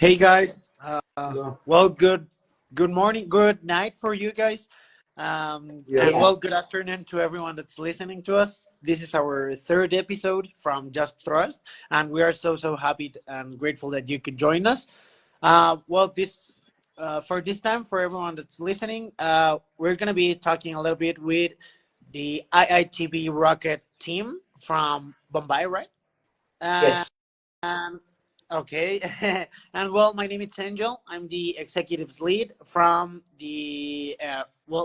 Hey guys, Yeah, well, good morning, good night for you guys, yeah, and Yeah. well, good afternoon to everyone that's listening to us. This is our third episode from Just Trust, and we are so happy and grateful that you could join us. Well, this for this time for everyone that's listening, we're gonna be talking a little bit with the IITB Rocket team from Bombay, right? Yes. And okay, and well, my name is Angel. I'm the executives lead from the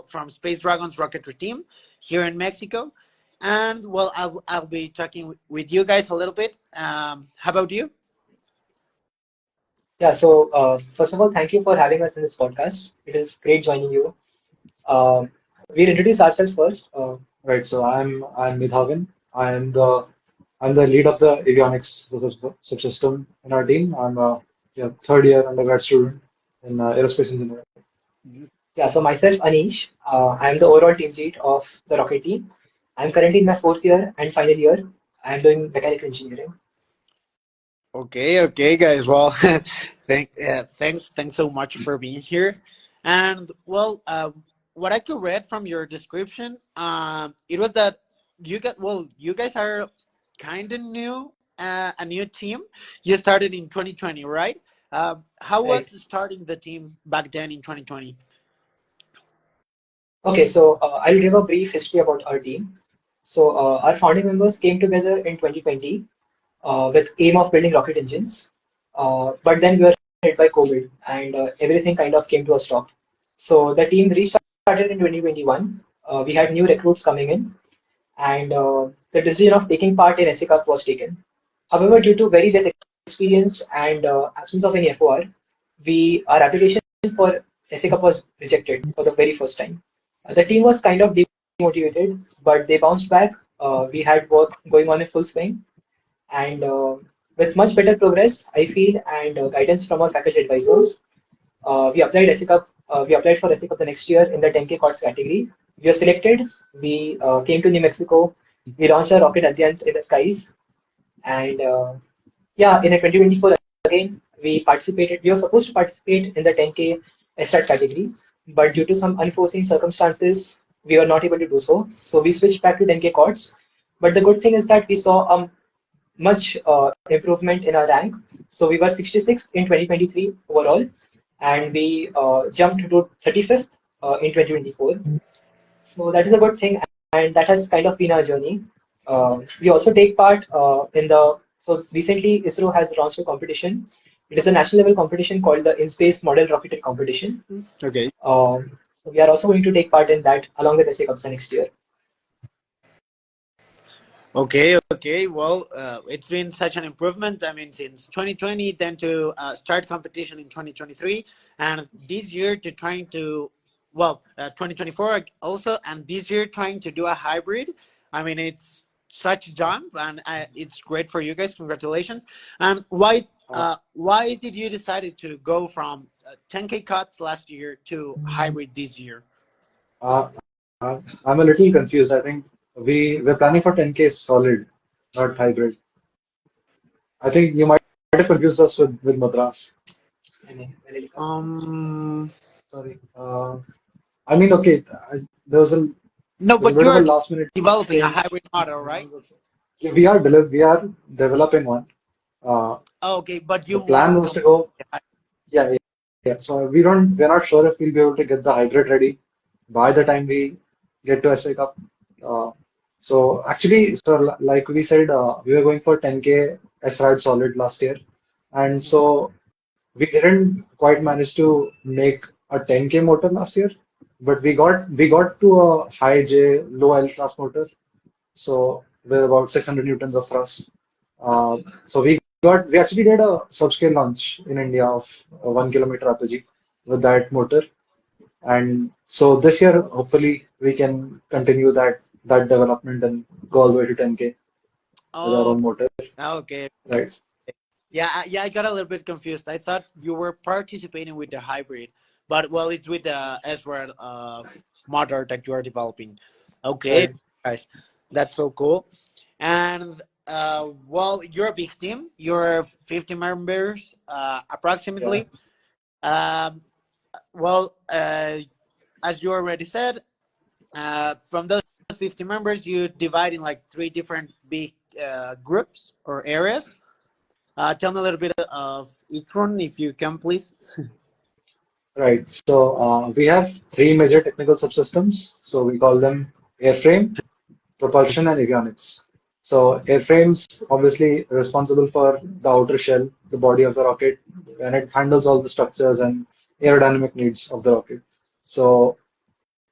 from Space Dragons rocketry team here in Mexico. And well, I'll be talking with you guys a little bit. How about you? Yeah. So, first of all, thank you for having us in this podcast. It is great joining you. Um, we'll introduce ourselves first. right. So I'm Midhavan. I'm the lead of the avionics subsystem in our team. I'm a third year undergrad student in aerospace engineering. yeah. So, myself, Anish. I'm the overall team lead of the rocket team. I'm currently in my fourth year and final year. I'm doing mechanical engineering. Okay, guys. Well, thanks so much for being here. And well, what I could read from your description, it was that you guys are kind of new, a new team. You started in 2020, right? How was Right. starting the team back then in 2020? Okay. So, I'll give a brief history about our team. So, our founding members came together in 2020 with aim of building rocket engines. But then we were hit by COVID and everything kind of came to a stop. So the team restarted in 2021. We had new recruits coming in and the decision of taking part in SC Cup was taken. However, due to very less experience and absence of any FOR, our application for SC Cup was rejected for the very first time. The team was kind of demotivated, but they bounced back. We had work going on in full swing and with much better progress, I feel, and guidance from our faculty advisors, we applied for SC Cup the next year in the 10K COTS category. We were selected. We came to New Mexico. We launched our rocket at the end in the skies. And yeah, in a 2024 again, we participated. We were supposed to participate in the 10K SRAT category, but due to some unforeseen circumstances, we were not able to do so. So we switched back to 10K COTS. But the good thing is that we saw much improvement in our rank. So we were 66th in 2023 overall, and we jumped to 35th in 2024. So that is a good thing, and that has kind of been our journey. We also take part in the so recently ISRO has launched a competition. It is a national level competition called the In Space Model Rocket Competition. Okay. So we are also going to take part in that along with SA Cup the next year. Okay. Well, it's been such an improvement. I mean, since 2020, then to start competition in 2023, and this year to trying to, 2024 also, and this year trying to do a hybrid. I mean, it's such a jump, and it's great for you guys. Congratulations. And Uh, why did you decided to go from 10K cuts last year to hybrid this year? uh, I'm a little confused. I think we're planning for 10K solid, not hybrid. I think you might have confused us with Madras. Um, Sorry. I mean, okay, there was a no, there's a but bit you of a are last minute developing a change. hybrid model, right? Yeah, we are developing one. Uh, Oh, okay, but the you plan won't was to complete go. the hybrid. Yeah. So we're not sure if we'll be able to get the hybrid ready by the time we get to SA Cup. Uh, so actually, like we said, we were going for 10K SRAD solid last year, and so we didn't quite manage to make a 10K motor last year, but we got to a high J, low L class motor. So with about 600 newtons of thrust. So we actually did a subscale launch in India of a 1 kilometer apogee with that motor, and so this year hopefully we can continue that development and go all the way to 10K with our Oh, own motor, okay. right? Yeah, yeah, I got a little bit confused. I thought you were participating with the hybrid, but well, it's with the SRAD motor that you are developing. Okay, Right. guys, that's so cool. And Well, you're a big team. You're 50 members, Yeah, approximately. Um, well, as you already said, from those 50 members, you divide in like three different big groups or areas. Tell me a little bit of each one, if you can, please. right. So we have three major technical subsystems. So we call them airframe, propulsion, and avionics. So airframes obviously responsible for the outer shell, the body of the rocket, and it handles all the structures and aerodynamic needs of the rocket. So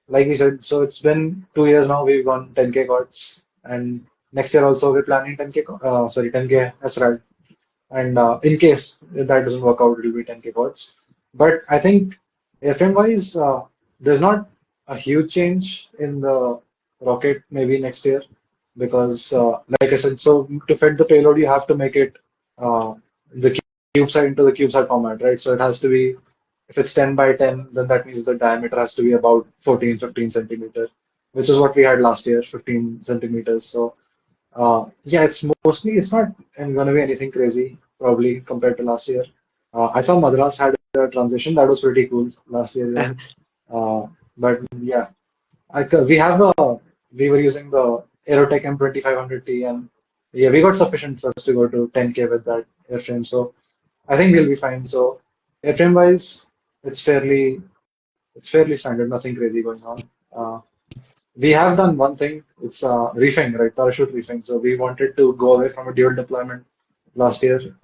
like you said, so it's been 2 years now. We've gone 10K quads, and next year also we're planning 10K, 10K SRAD. And in case that doesn't work out, it'll be 10K quads. But I think airframe wise, there's not a huge change in the rocket maybe next year because, like I said, so to fit the payload, you have to make it the CubeSat into the CubeSat format, right? So it has to be, if it's 10 by 10, then that means the diameter has to be about 14, 15 centimeter, which is what we had last year, 15 centimeters. So yeah, it's not going to be anything crazy probably compared to last year. I saw Madras had a transition that was pretty cool last year even. But yeah, we were using the Aerotech M2500T and yeah, we got sufficient for us to go to 10K with that airframe. So I think we'll be fine. So airframe wise, it's fairly it's fairly standard, nothing crazy going on. We have done one thing, it's reefing, right? Parachute reefing. So we wanted to go away from a dual deployment last year.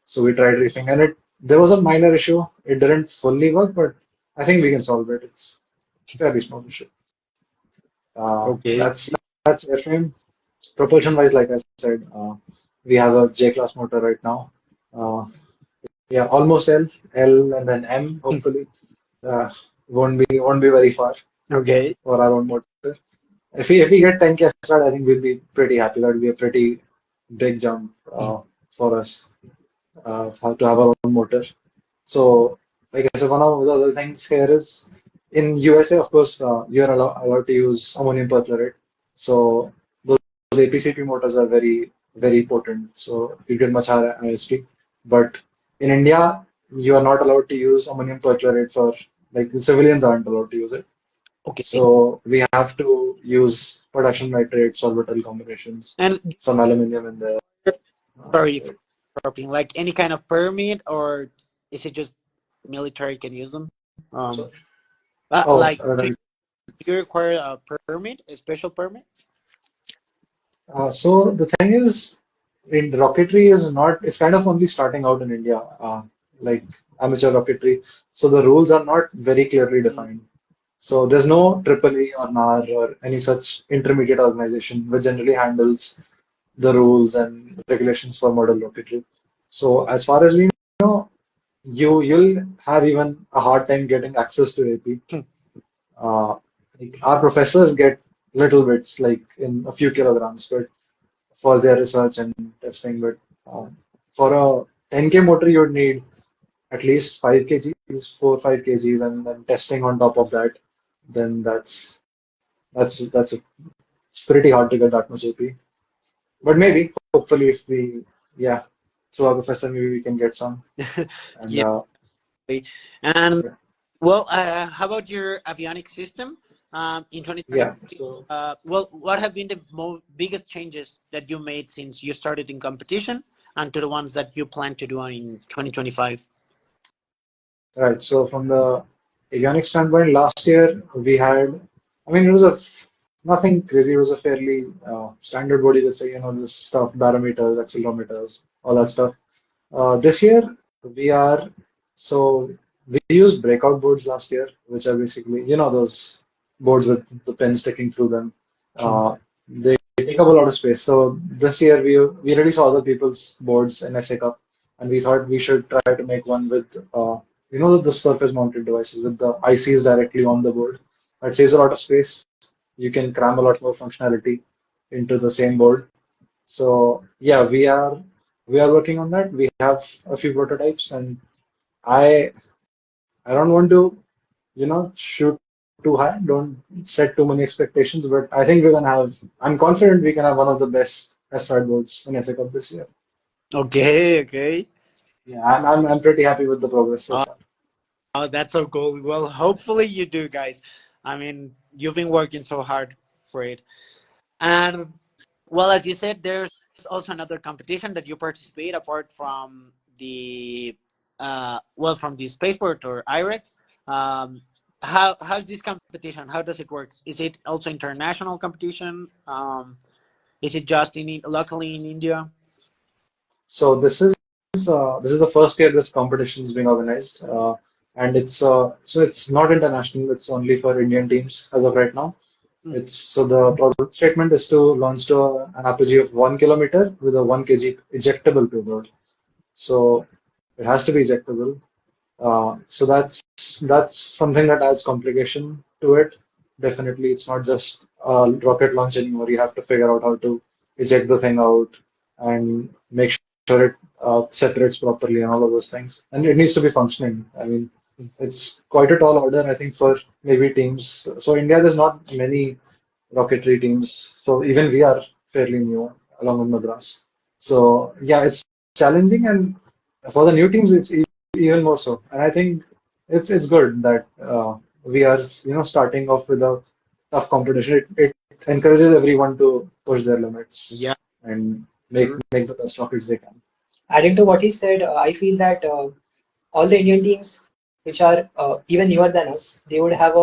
So we tried reefing and it there was a minor issue. It didn't fully work, but I think we can solve it. It's fairly small issue. Uh, Okay. that's that's airframe. Propulsion wise, like I said, we have a J class motor right now. Uh, yeah, almost L and then M hopefully. Uh, won't be very far Okay. for our own motor. If we get 10K start, I think we'll be pretty happy. That would be a pretty big jump for us to have our own motor. So, like I said, one of the other things here is in USA, of course, you're allowed to use ammonium perchlorate. So those APCP motors are very, very potent. So you get much higher ISP. But in India, you are not allowed to use ammonium perchlorate for like the civilians aren't allowed to use it. Okay. So we have to use potassium nitrate, solventile combinations, And some aluminum in there. sorry for Right. interrupting. Like any kind of permit, or is it just military can use them? Um, So, oh, like, do you require a permit, a special permit? so the thing is, in rocketry is not, it's kind of only starting out in India, like amateur rocketry. So the rules are not very clearly Mm. defined. So there's no triple E or NAR or any such intermediate organization which generally handles the rules and regulations for model rocketry. So as far as we know, you'll have even a hard time getting access to AP. Uh, like our professors get little bits, like in a few kilograms, but for their research and testing. But for a 10K motor, you would need at least 5 kgs, 4 5 kgs, and then testing on top of that. Then it's pretty hard to get that much AP. But Oh, maybe, hopefully, if we, yeah, through our professor, maybe we can get some. And yeah. And well, how about your avionics system in 2020? yeah, so Well, what have been the biggest changes that you made since you started in competition and to the ones that you plan to do in 2025? right. So from the avionics standpoint, last year we had, I mean, it was nothing crazy. It was a fairly standard body with, say, this stuff, barometers, accelerometers, all that stuff. This year we are, so we used breakout boards last year, which are basically, those boards with the pins sticking through them. They take up a lot of space. So this year we already saw other people's boards in SA Cup, and we thought we should try to make one with the surface mounted devices with the ICs directly on the board. That saves a lot of space. You can cram a lot more functionality into the same board. So yeah, we are working on that. We have a few prototypes, and I I don't want to shoot too high. Don't set too many expectations, but I think we're gonna have. I'm confident we can have one of the best asteroid boards in SI Cup this year. Okay, okay. Yeah, I'm pretty happy with the progress so Oh, far. oh, that's so cool. Well, hopefully you do, guys. I mean, you've been working so hard for it. And well, as you said, there's also another competition that you participate apart from the from the spaceport or IREC. Um, how's this competition? How does it work? Is it also international competition? Is it just locally in India? So this is the first year this competition is being organized, and it's not international. It's only for Indian teams as of right now. Mm. It's so the product statement is to launch to an apogee of 1 kilometer with a 1 kg ejectable payload. So it has to be ejectable. So that's something that adds complication to it. Definitely, it's not just rocket launch anymore. You have to figure out how to eject the thing out and make sure it separates properly and all of those things. And it needs to be functioning. I mean, it's quite a tall order, I think, for maybe teams. So India, there's not many rocketry teams. So even we are fairly new along with Madras. So yeah, it's challenging, and for the new teams, it's even more so. And I think it's good that we are starting off with a tough competition. It encourages everyone to push their limits Yeah, and sure. make the best rockets they can. Adding to what he said, I feel that all the Indian teams which are even newer than us, they would have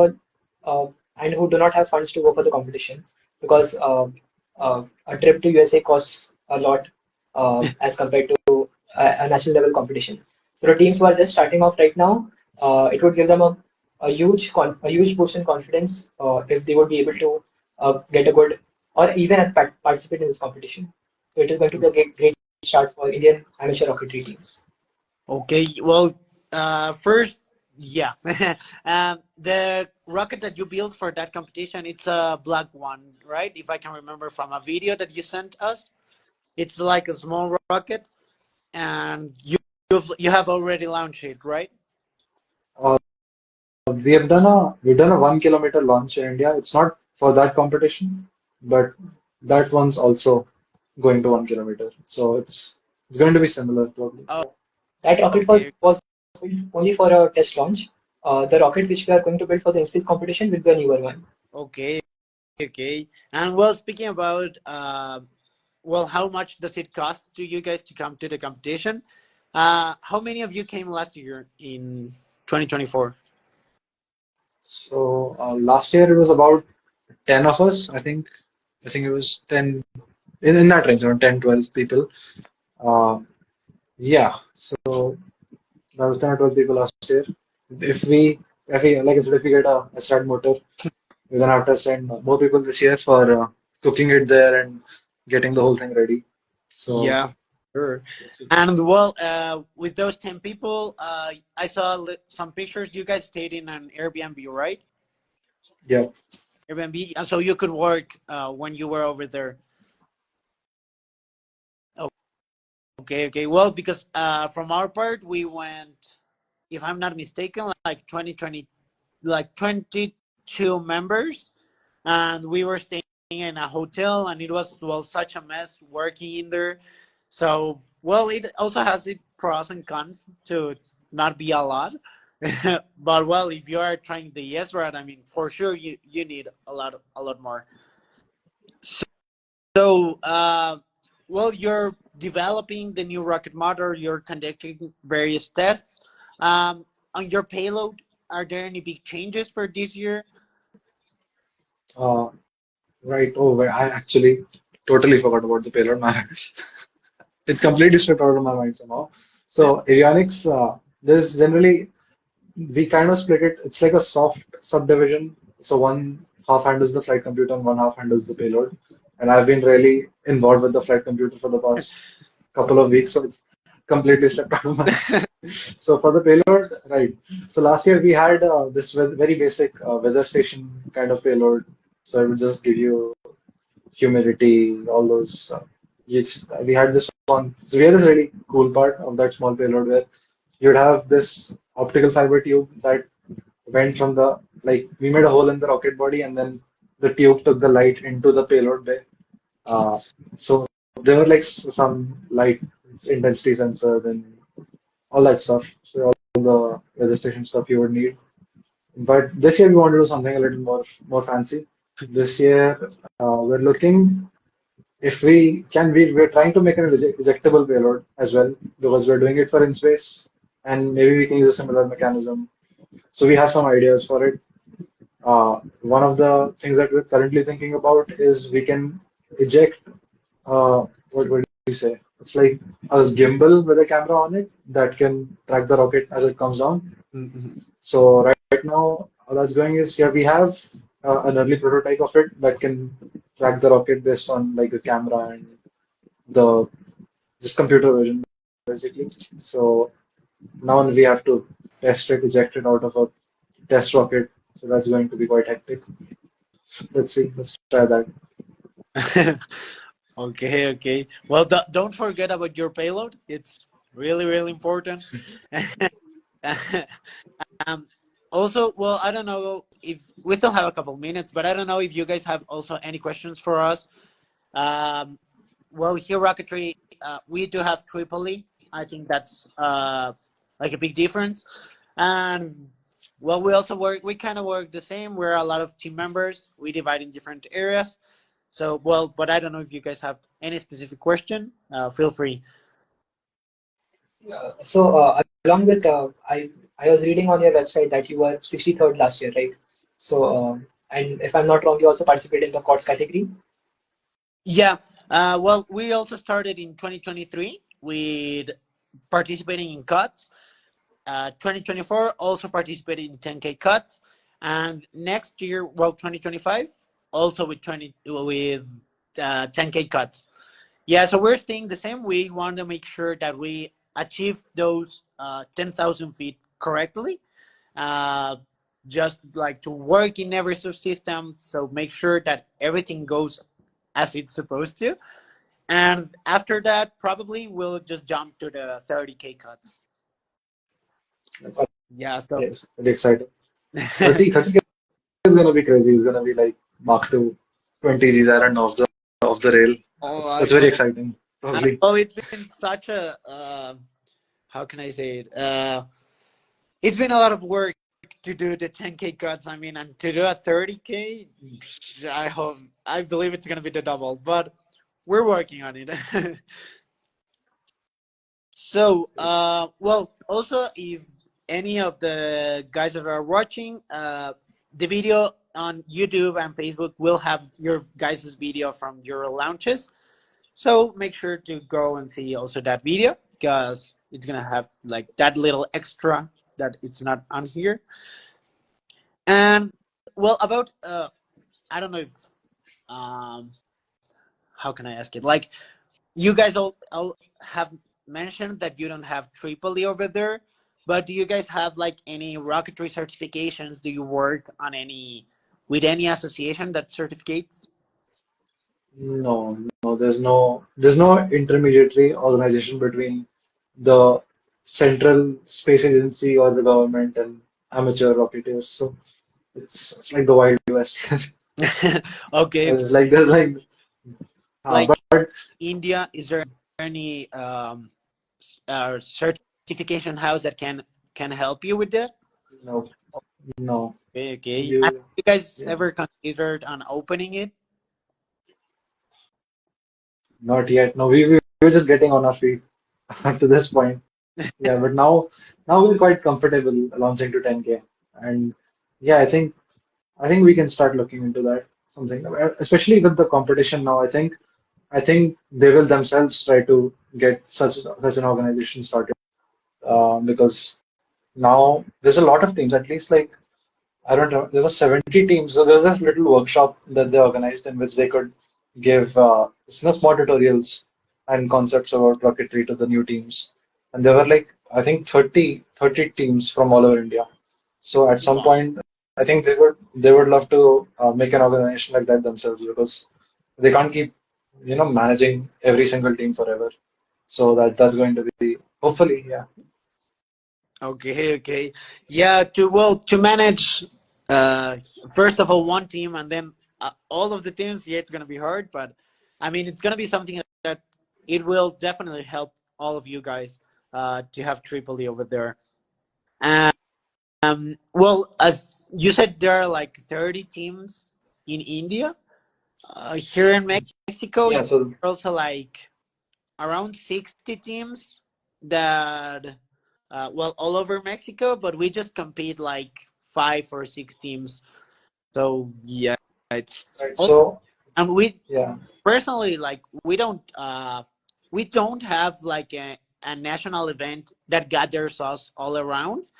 and who do not have funds to go for the competition because a trip to USA costs a lot as compared to a national level competition. So the teams who are just starting off right now, it would give them a huge boost in confidence if they would be able to get a good or even participate in this competition. So it is going to be a great start for Indian amateur rocketry teams. Okay, well, first, yeah, the rocket that you built for that competition, it's a black one, right? If I can remember from a video that you sent us, it's like a small rocket, and you have already launched it, right? Uh, we've done a 1 kilometer launch in India. It's not for that competition, but that one's also going to 1 kilometer. So it's going to be similar probably. Oh, Yeah. That rocket okay, was built only for a test launch. The rocket which we are going to build for the in-space competition will be a newer one. okay, okay. And well, speaking about well, how much does it cost to you guys to come to the competition? How many of you came last year in 2024? So last year it was about 10 of us. I think it was 10 in that range, around 10, 12 people. Uh, yeah. So that was 10 or 12 people last year. If we, like I said, if we get a strat motor, we're gonna have to send more people this year for cooking it there and getting the whole thing ready. So Yeah, sure. yes, And well, with those 10 people, I saw some pictures. You guys stayed in an Airbnb, right? yeah. Airbnb, and so you could work when you were over there. Oh, okay, okay. Well, because from our part, we went, if I'm not mistaken, like 2020, like 22 members, and we were staying in a hotel, and it was well such a mess working in there. So well, it also has its pros and cons to not be a lot. But well, if you are trying the yes route, I mean, for sure you need a lot more. So well, you're developing the new rocket motor. You're conducting various tests on your payload. Are there any big changes for this year? Uh, right. Oh, well, I actually totally forgot about the payload. It completely slipped out of my mind somehow. So avionics, there's generally we kind of split it. It's like a soft subdivision. So one half handles the flight computer and one half handles the payload. And I've been really involved with the flight computer for the past couple of weeks, so it's completely slipped out of my mind. So for the payload, right. So last year we had this very basic weather station kind of payload. So it would just give you humidity, all those. We had this one. So we had this really cool part of that small payload where you'd have this optical fiber tube that went from the like we made a hole in the rocket body and then the tube took the light into the payload bay. Uh, so there were like some light intensity sensors and all that stuff. So all the registration stuff you would need. But this year we want to do something a little more fancy. This year we're looking if we can we're trying to make an ejectable payload as well because we're doing it for in space and maybe we can use a similar mechanism. So we have some ideas for it. One of the things that we're currently thinking about is we can eject what would we say? It's like a gimbal with a camera on it that can track the rocket as it comes down. Mhm. So right now, how that's going is yeah, we have an early prototype of it that can track the rocket based on like the camera and the just computer vision basically. So now we have to test it, eject it out of a test rocket. So that's going to be quite hectic. Let's see. Let's try that. Okay, okay. Well, don't forget about your payload. It's really, really important. um, Also, well, I don't know if we still have a couple minutes, but I don't know if you guys have also any questions for us. Um, well, here rocketry, we do have Tripoli. I think that's like a big difference. And well, we also work. We kind of work the same. We're a lot of team members. We divide in different areas. So well, but I don't know if you guys have any specific question. Feel free. So along with I was reading on your website that you were 63rd last year, right? So and if I'm not wrong, you also participated in the COTS category. Yeah. Well, we also started in 2023 with participating in cuts. 2024 also participated in 10K cuts, and next year, well, 2025 also with 10K cuts. Yeah, so we're staying the same. We want to make sure that we achieve those 10,000 feet correctly. Uh, just like to work in every subsystem, so make sure that everything goes as it's supposed to. And after that, probably we'll just jump to the 30K cuts. That's Yeah, so yes, really exciting. 30 is gonna be crazy. It's gonna be like Mark 2 20 G's errand off the rail. oh, That's very exciting. Probably. well, it's been such a how can I say it? It's been a lot of work to do the 10K cuts. I mean, and to do a 30K, I believe it's gonna be the double, but we're working on it. So, well, also, if any of the guys that are watching, the video on YouTube and Facebook will have your guys' video from your launches. So make sure to go and see also that video because it's gonna have like that little extra that it's not on here. And well, about I don't know if um, how can I ask it? Like you guys all have mentioned that you don't have Tripoli over there, but do you guys have like any rocketry certifications? Do you work on any with any association that certificates? No, there's no intermediary organization between the central space agency or the government and amateur rocketeers. So it's like the Wild West. Okay, okay. there's like Like but India, is there any certification house that can help you with that? no, no. Okay, okay. And You you guys yeah, ever considered on opening it? not yet. No, we were just getting on our feet to this point. Yeah, but now we're quite comfortable launching to 10K. And yeah, I think we can start looking into that something, especially with the competition now. I think they will themselves try to get such an organization started because now there's a lot of things. At least like I don't know, there were 70 teams. So there's this little workshop that they organized in which they could give small tutorials and concepts about rocketry to the new teams. And there were like, I think 30 teams from all over India. So at some Wow. point, I think they would love to make an organization like that themselves because they can't keep, managing every single team forever. So that's going to be hopefully, yeah. Okay, okay. Yeah, to manage uh first of all one team and then all of the teams, yeah, it's gonna be hard, but I mean it's gonna be something that it will definitely help all of you guys to have Triple E over there. Well, as you said, there are like 30 teams in India. Here in Mexico, Yeah, there so are also like around 60 teams that, well, all over Mexico, but we just compete like 5 or 6 teams. So yeah, it's right. also, So and we yeah, personally like we don't have like a national event that gathers us all around.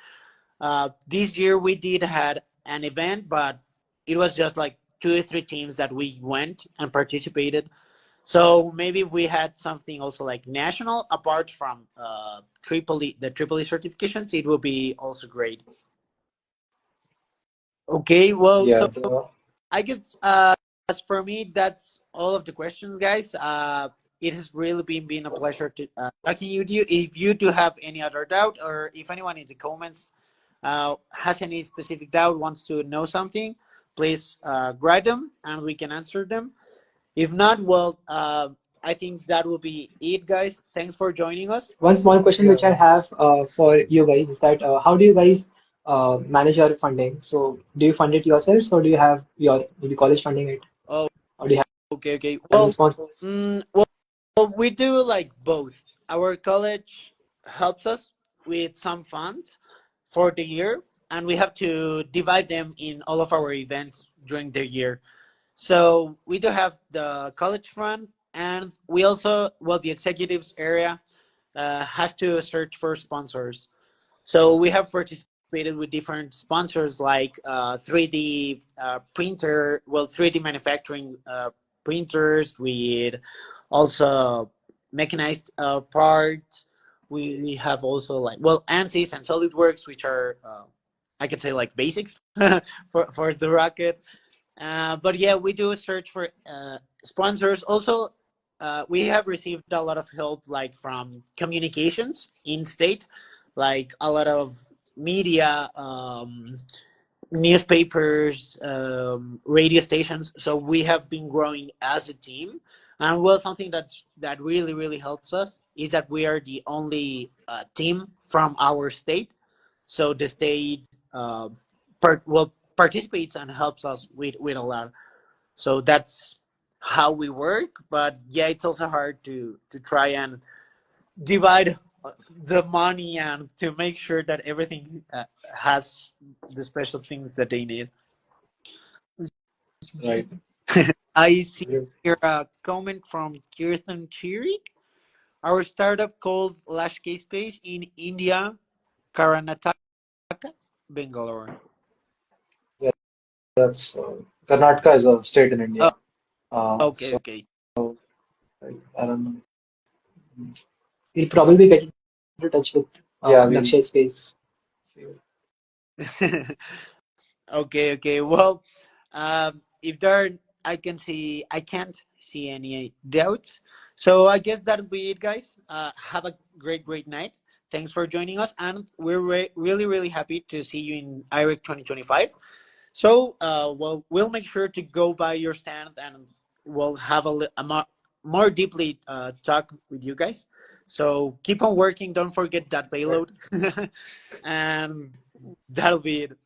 This year we did had an event, but it was just like 2 or 3 teams that we went and participated. So maybe if we had something also like national apart from the Triple E certifications, it will be also great. Okay, well, yeah, so I guess as for me, that's all of the questions, guys. It has really been a pleasure to talking with you. If you do have any other doubt, or if anyone in the comments has any specific doubt, wants to know something, please write them and we can answer them. If not, well, I think that will be it, guys. Thanks for joining us. One small question yeah, which I have for you guys is that how do you guys manage your funding? So do you fund it yourselves or do you have your maybe college funding it? Oh, Or do you okay, okay. have any Well, sponsors? well, we do like both. Our college helps us with some funds for the year, and we have to divide them in all of our events during the year. So we do have the college fund, and we also, well, the executives area has to search for sponsors. So we have participated with different sponsors like 3D printer, well, 3D manufacturing printers with also mechanized parts. We have also like, well, ANSYS and SolidWorks, which are I could say like basics for the rocket. But yeah, we do search for sponsors. Also, we have received a lot of help, like from communications in state, like a lot of media, newspapers, radio stations. So we have been growing as a team. And well, something that really helps us is that we are the only team from our state. So the state participates and helps us with a lot. So that's how we work. But yeah, it's also hard to try and divide the money and to make sure that everything has the special things that they need. right. I see here a comment from Kirtan Chiri. Our startup called Lashkey Space in India, Karnataka, Bangalore. Yeah, that's Karnataka is a state in Oh, India. okay, So okay. I don't know. We'll probably get into touch with Yeah, we'll. Lakshay Space. Okay, okay. Well, if there, are, I can't see any doubts. So I guess that'll be it, guys. Have a great night. Thanks for joining us, and we're really happy to see you in IREC 2025. So, well, we'll make sure to go by your stand, and we'll have a more deeply talk with you guys. So keep on working. Don't forget that Right. payload, and that'll be it.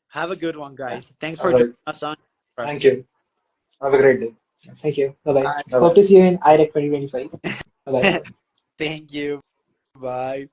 Have a good one, Yeah. guys. Thanks All for joining right. us on Thank Trust. you. Have a great day. Thank you. Bye bye. Bye. Bye Hope bye. to see you in IREC 2025. Bye bye. Thank you. Bye.